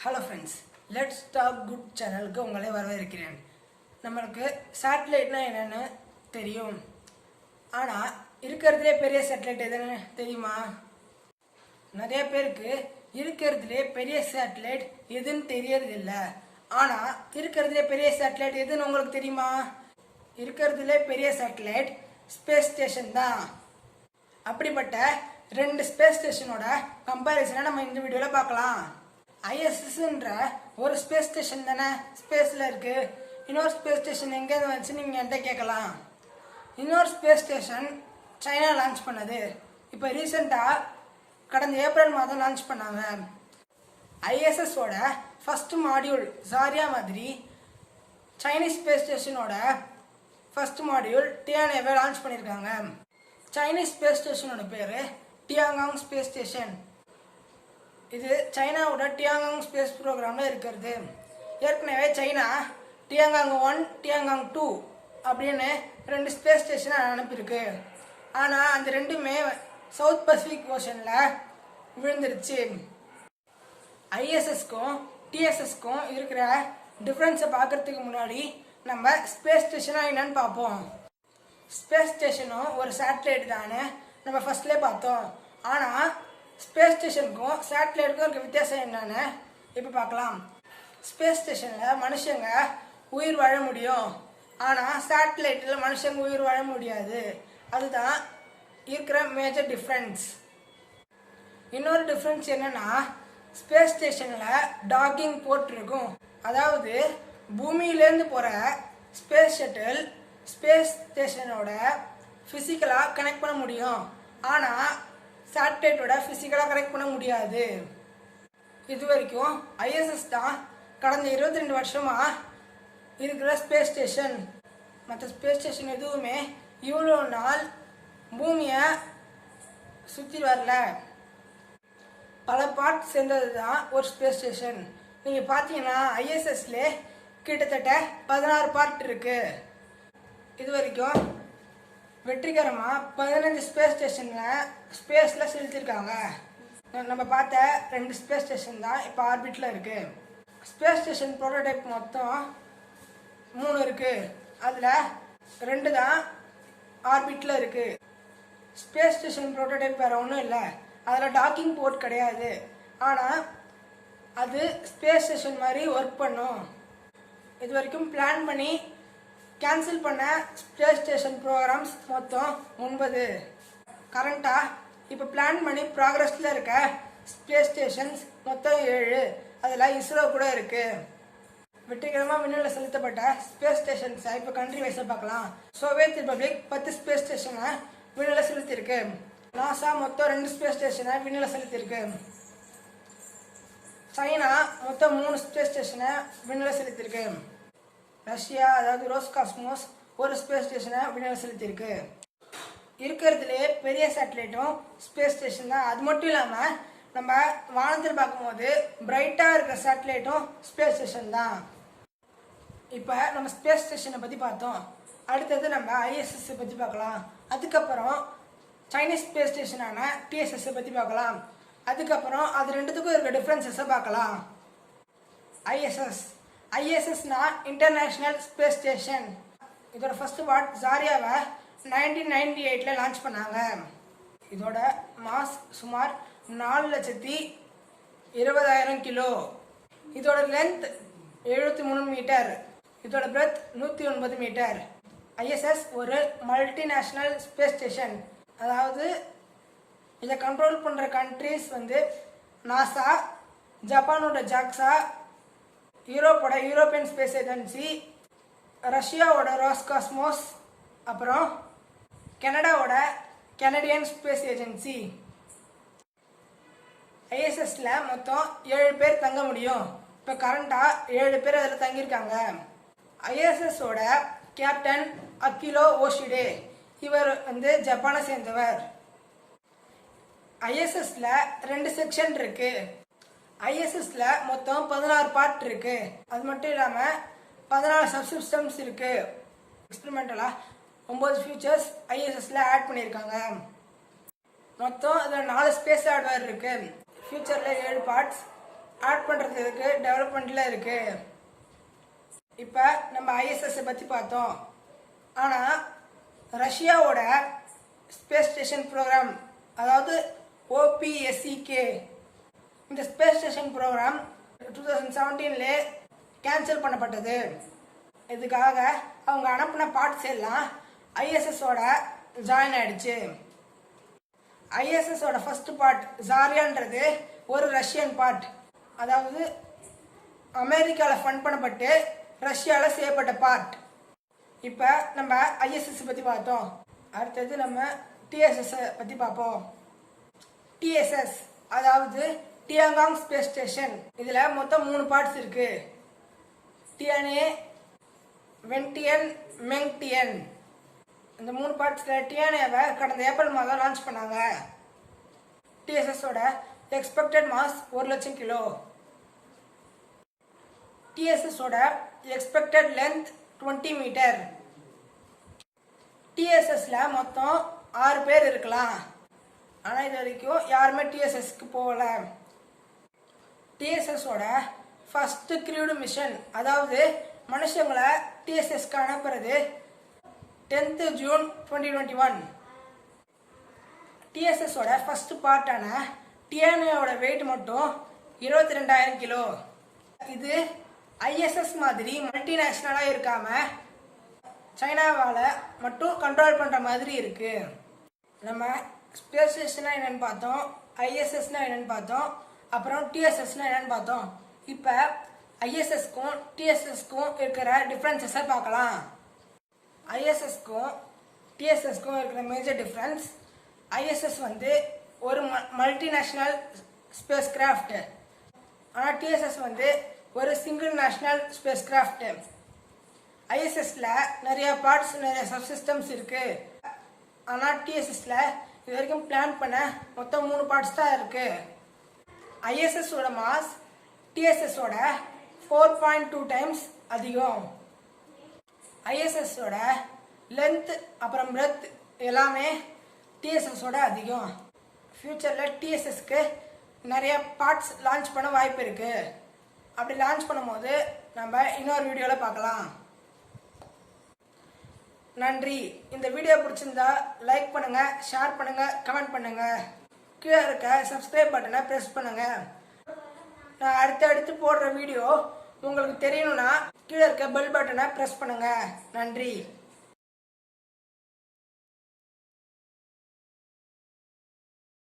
Hello friends, let's talk good சேனலுக்கு உங்களை வரவேற்கிறேன். நம்மளுக்கு சேட்டலைட்னா என்னென்னு தெரியும். ஆனால் இருக்கிறதுலே பெரிய சேட்டலைட் எதுன்னு தெரியுமா? நிறைய பேருக்கு இருக்கிறதுலே பெரிய சேட்டலைட் எதுன்னு தெரியறதில்ல. ஆனால் இருக்கிறதுலே பெரிய சேட்டலைட் எதுன்னு உங்களுக்கு தெரியுமா? இருக்கிறதுலே பெரிய சேட்டலைட் ஸ்பேஸ் ஸ்டேஷன் தான். அப்படிப்பட்ட ரெண்டு ஸ்பேஸ் ஸ்டேஷனோட கம்பேரிசனை நம்ம இந்த வீடியோவில் பார்க்கலாம். ஐஎஸ்எஸ்ன்ற ஒரு ஸ்பேஸ் ஸ்டேஷன் தானே ஸ்பேஸில் இருக்குது. இன்னொரு ஸ்பேஸ் ஸ்டேஷன் எங்கேருந்து வச்சு நீங்கள் என்கிட்ட கேட்கலாம். இன்னொரு ஸ்பேஸ் ஸ்டேஷன் சைனா லான்ச் பண்ணது. இப்போ ரீசெண்டாக கடந்த ஏப்ரல் மாதம் லான்ச் பண்ணாங்க. ஐஎஸ்எஸோட ஃபர்ஸ்ட் மாடியூல் ஜாரியா மாதிரி சைனீஸ் ஸ்பேஸ் ஸ்டேஷனோட ஃபர்ஸ்ட் மாடியூல் டியானேவை லான்ச் பண்ணியிருக்காங்க. சைனீஸ் ஸ்பேஸ் ஸ்டேஷனோட பேர் டியாங்காங் ஸ்பேஸ் ஸ்டேஷன். இது சைனாவோட டியாங்காங் ஸ்பேஸ் ப்ரோக்ராமில் இருக்கிறது. ஏற்கனவே சைனா டியாங்காங் 1 டியாங்காங் 2 அப்படின்னு ரெண்டு ஸ்பேஸ் ஸ்டேஷனை அனுப்பியிருக்கு. ஆனால் அந்த ரெண்டுமே சவுத் பசிபிக் ஓஷனில் விழுந்துருச்சு. ஐஎஸ்எஸ்க்கும் டிஎஸ்எஸ்க்கும் இருக்கிற டிஃப்ரென்ஸை பார்க்கறதுக்கு முன்னாடி நம்ம ஸ்பேஸ் ஸ்டேஷனாக என்னன்னு பார்ப்போம். ஸ்பேஸ் ஸ்டேஷனும் ஒரு சேட்டலைட் தானே நம்ம ஃபர்ஸ்ட்லேயே பார்த்தோம். ஆனால் ஸ்பேஸ் ஸ்டேஷனுக்கும் சேட்டலைட்டுக்கும் இருக்க வித்தியாசம் என்னன்னு இப்போ பார்க்கலாம். ஸ்பேஸ் ஸ்டேஷனில் மனுஷங்க உயிர் வாழ முடியும். ஆனால் சேட்டலைட்டில் மனுஷங்க உயிர் வாழ முடியாது. அதுதான் இருக்கிற மேஜர் டிஃப்ரென்ஸ். இன்னொரு டிஃப்ரென்ஸ் என்னன்னா, ஸ்பேஸ் ஸ்டேஷனில் டாக்கிங் போர்ட் இருக்கும். அதாவது பூமியிலேருந்து போகிற ஸ்பேஸ் ஷட்டில் ஸ்பேஸ் ஸ்டேஷனோட ஃபிசிக்கலாக கனெக்ட் பண்ண முடியும். ஆனால் சேட்டலைட்டோட ஃபிசிக்கலாக கனெக்ட் பண்ண முடியாது. இது வரைக்கும் ஐஎஸ்எஸ் தான் கடந்த 22 வருஷமாக இருக்கிற ஸ்பேஸ் ஸ்டேஷன். மற்ற ஸ்பேஸ் ஸ்டேஷன் எதுவுமே இவ்வளோ நாள் பூமியை சுற்றி வரல. பல பார்ட் சேர்ந்தது தான் ஒரு ஸ்பேஸ் ஸ்டேஷன். நீங்கள் பார்த்தீங்கன்னா ஐஎஸ்எஸ்ல கிட்டத்தட்ட 16 பார்ட் இருக்கு. இது வரைக்கும் வெற்றிகரமாக 15 ஸ்பேஸ் ஸ்பேஸில் செலுத்தியிருக்காங்க. நம்ம பார்த்த ரெண்டு ஸ்பேஸ் ஸ்டேஷன் தான் இப்போ ஆர்பிட்டில் இருக்குது. ஸ்பேஸ் ஸ்டேஷன் ப்ரோட்டோடைப் மொத்தம் 3 இருக்குது. அதில் 2 தான் ஆர்பிட்டில் இருக்குது. ஸ்பேஸ் ஸ்டேஷன் ப்ரோட்டோடைப் வேறு ஒன்றும் இல்லை. அதில் டாக்கிங் போர்ட் கிடையாது. ஆனால் அது ஸ்பேஸ் ஸ்டேஷன் மாதிரி ஒர்க் பண்ணும். இது வரைக்கும் பிளான் பண்ணி கேன்சல் பண்ண ஸ்பேஸ் ஸ்டேஷன் ப்ரோக்ராம்ஸ் மொத்தம் 9. கரண்ட்டாக இப்போ பிளான் பண்ணி ப்ராக்ரஸில் இருக்க ஸ்பேஸ் ஸ்டேஷன்ஸ் மொத்தம் 7. அதில் இஸ்ரோ கூட இருக்குது. வெற்றிகரமாக விண்ணில் செலுத்தப்பட்ட ஸ்பேஸ் ஸ்டேஷன்ஸை இப்போ கண்ட்ரி வைஸாக பார்க்கலாம். சோவியத் ரிப்பப்ளிக் 10 ஸ்பேஸ் ஸ்டேஷனை விண்ணில் செலுத்தியிருக்கு. நாசா மொத்தம் 2 ஸ்பேஸ் ஸ்டேஷனை விண்ணில் செலுத்தியிருக்கு. சைனா மொத்தம் 3 ஸ்பேஸ் ஸ்டேஷனை விண்ணில் செலுத்தியிருக்கு. ரஷ்யா அதாவது ரோஸ்காஸ்மோஸ் ஒரு ஸ்பேஸ் ஸ்டேஷனை விண்ணில் செலுத்தியிருக்கு. இருக்கிறதுலே பெரிய சேட்டலைட்டும் ஸ்பேஸ் ஸ்டேஷன் தான். அது மட்டும் இல்லாமல் நம்ம வானத்தில் பார்க்கும்போது பிரைட்டாக இருக்கிற சேட்டலைட்டும் ஸ்பேஸ் ஸ்டேஷன் தான். இப்போ நம்ம ஸ்பேஸ் ஸ்டேஷனை பற்றி பார்த்தோம். அடுத்தது நம்ம ஐஎஸ்எஸ் பற்றி பார்க்கலாம். அதுக்கப்புறம் சைனீஸ் ஸ்பேஸ் ஸ்டேஷனான டிஎஸ்எஸ் பற்றி பார்க்கலாம். அதுக்கப்புறம் அது ரெண்டுத்துக்கும் இருக்க டிஃப்ரென்சஸை பார்க்கலாம். ஐஎஸ்எஸ்னா இன்டர்நேஷ்னல் ஸ்பேஸ் ஸ்டேஷன். இதோட ஃபர்ஸ்ட் பார்ட் ஜாரியாவை 1998 லான்ச் பண்ணாங்க. இதோட மாஸ் சுமார் 4,20,000 கிலோ. இதோட லென்த் 73 மீட்டர். இதோட பிரெத் 109 மீட்டர். ஐஎஸ்எஸ் ஒரு மல்டிநேஷ்னல் ஸ்பேஸ் ஸ்டேஷன். அதாவது இதை கண்ட்ரோல் பண்ணுற கண்ட்ரிஸ் நாசா, ஜப்பானோட ஜாக்ஸா, யூரோப்போட யூரோப்பியன் ஸ்பேஸ் ஏஜென்சி, ரஷ்யாவோட ரோஸ்காஸ்மோஸ், அப்புறம் கனடாவோட கனடியன் ஸ்பேஸ் ஏஜென்சி. ஐஎஸ்எஸ்ல மொத்தம் 7 பேர் தங்க முடியும். இப்போ கரண்டாக 7 பேர் அதில் தங்கியிருக்காங்க. ஐஎஸ்எஸோட கேப்டன் அகிலோ ஓஷிடே. இவர் ஜப்பானை சேர்ந்தவர். ஐஎஸ்எஸ்ல 2 செக்ஷன் இருக்கு. ஐஎஸ்எஸ்ல மொத்தம் 16 பார்ட் இருக்கு. அது மட்டும் இல்லாமல் 14 சப்சிஸ்டம்ஸ் இருக்கு. எக்ஸ்பெரிமெண்டலாக 9 ஃபியூச்சர்ஸ் ஐஎஸ்எஸ்ல ஆட் பண்ணியிருக்காங்க. மொத்தம் அதில் 4 ஸ்பேஸ் ஹார்ட்வேர் இருக்கு. ஃபியூச்சரில் 7 பார்ட்ஸ், ஆட் பண்ணுறதுக்கு டெவலப்மெண்ட்டில் இருக்குது. இப்போ நம்ம ஐஎஸ்எஸ்ஸை பற்றி பார்த்தோம். ஆனால் ரஷ்யாவோட ஸ்பேஸ் ஸ்டேஷன் ப்ரோக்ராம், அதாவது ஓபிஎஸ்சிகே, இந்த ஸ்பேஸ் ஸ்டேஷன் ப்ரோக்ராம் 2017 கேன்சல் பண்ணப்பட்டது. இதுக்காக அவங்க அனுப்பின பார்ட்ஸ் எல்லாம் ஐஎஸ்எஸோட ஜாயின் ஆயிடுச்சு. ஐஎஸ்எஸோட ஃபர்ஸ்ட் பார்ட் ஜாரியான்றது ஒரு ரஷ்யன் பார்ட், அதாவது அமெரிக்காவில் ஃபண்ட் பண்ணப்பட்டு ரஷ்யாவில் செய்யப்பட்ட பார்ட். இப்போ நம்ம ஐஎஸ்எஸ் பற்றி பார்த்தோம். அடுத்தது நம்ம டிஎஸ்எஸ் பற்றி பார்ப்போம். டிஎஸ்எஸ் அதாவது டியாங்காங் ஸ்பேஸ் ஸ்டேஷன். இதில் மொத்தம் 3 பார்ட்ஸ் இருக்கு. Tianhe, Wentian, Mengtian. இந்த 3 பார்ட்ஸில் டிஎன்ஏவை கடந்த ஏப்ரல் மாதம் லான்ச் பண்ணாங்க. டிஎஸ்எஸோட எக்ஸ்பெக்டட் மாஸ் 1,00,000 கிலோ. டிஎஸ்எஸோட எக்ஸ்பெக்டட் லென்த் 20 மீட்டர். டிஎஸ்எஸ்ல மொத்தம் 6 பேர் இருக்கலாம். ஆனால் இது வரைக்கும் யாருமே டிஎஸ்எஸ்க்கு போகல. டிஎஸ்எஸோட ஃபர்ஸ்ட் க்ரூடு மிஷன், அதாவது மனுஷங்களை டிஎஸ்எஸ்க்கு அனுப்புறது 10th ஜூன் 2021. டிஎஸ்எஸோட ஃபர்ஸ்ட் பார்ட்டான டிஎன்ஏவோட வெயிட் மட்டும் 22,000 கிலோ. இது ஐஎஸ்எஸ் மாதிரி மல்டிநேஷ்னலாக இருக்காம சைனாவால் மட்டும் கண்ட்ரோல் பண்ணுற மாதிரி இருக்கு. நம்ம ஸ்பேஸ் ஸ்டேஷனா என்னன்னு பார்த்தோம், ஐஎஸ்எஸ்னா என்னன்னு பார்த்தோம், அப்புறம் டிஎஸ்எஸ்னா என்னன்னு பார்த்தோம். இப்போ ஐஎஸ்எஸ்க்கும் டிஎஸ்எஸ்க்கும் இருக்கிற டிஃப்ரென்சஸை பார்க்கலாம். ஐஎஸ்எஸ்க்கும் டிஎஸ்எஸ்க்கும் இருக்கிற மேஜர் டிஃப்ரென்ஸ், ஐஎஸ்எஸ் வந்து ஒரு மல்டிநேஷ்னல் ஸ்பேஸ் கிராஃப்ட், ஆனால் டிஎஸ்எஸ் வந்து ஒரு சிங்கிள் நேஷ்னல் ஸ்பேஸ் கிராஃப்ட். ஐஎஸ்எஸ்ல நிறைய பார்ட்ஸ், நிறைய சப்சிஸ்டம்ஸ் இருக்கு. ஆனால் டிஎஸ்எஸ்ல இது வரைக்கும் பிளான் பண்ண மொத்தம் 3 பார்ட்ஸ் தான் இருக்கு. ஐஎஸ்எஸோட மாஸ் டிஎஸ்எஸோட 4.2 டைம்ஸ் அதிகம். ஐஎஸ்எஸோட லென்த் அப்புறம் பிரெத் எல்லாமே டிஎஸ்எஸோட அதிகம். ஃபியூச்சரில் டிஎஸ்எஸ்க்கு நிறைய பார்ட்ஸ் லான்ச் பண்ண வாய்ப்பு இருக்கு. அப்படி லான்ச் பண்ணும்போது நம்ம இன்னொரு வீடியோவில் பார்க்கலாம். நன்றி. இந்த வீடியோ பிடிச்சிருந்தா லைக் பண்ணுங்க, ஷேர் பண்ணுங்க, கமெண்ட் பண்ணுங்க. கீழே இருக்க சப்ஸ்கிரைப் பட்டனை ப்ரெஸ் பண்ணுங்க. நான் அடுத்தடுத்து போடுற வீடியோ உங்களுக்கு தெரியணும்னா கீழே இருக்க பெல் பட்டனை ப்ரெஸ் பண்ணுங்க. நன்றி.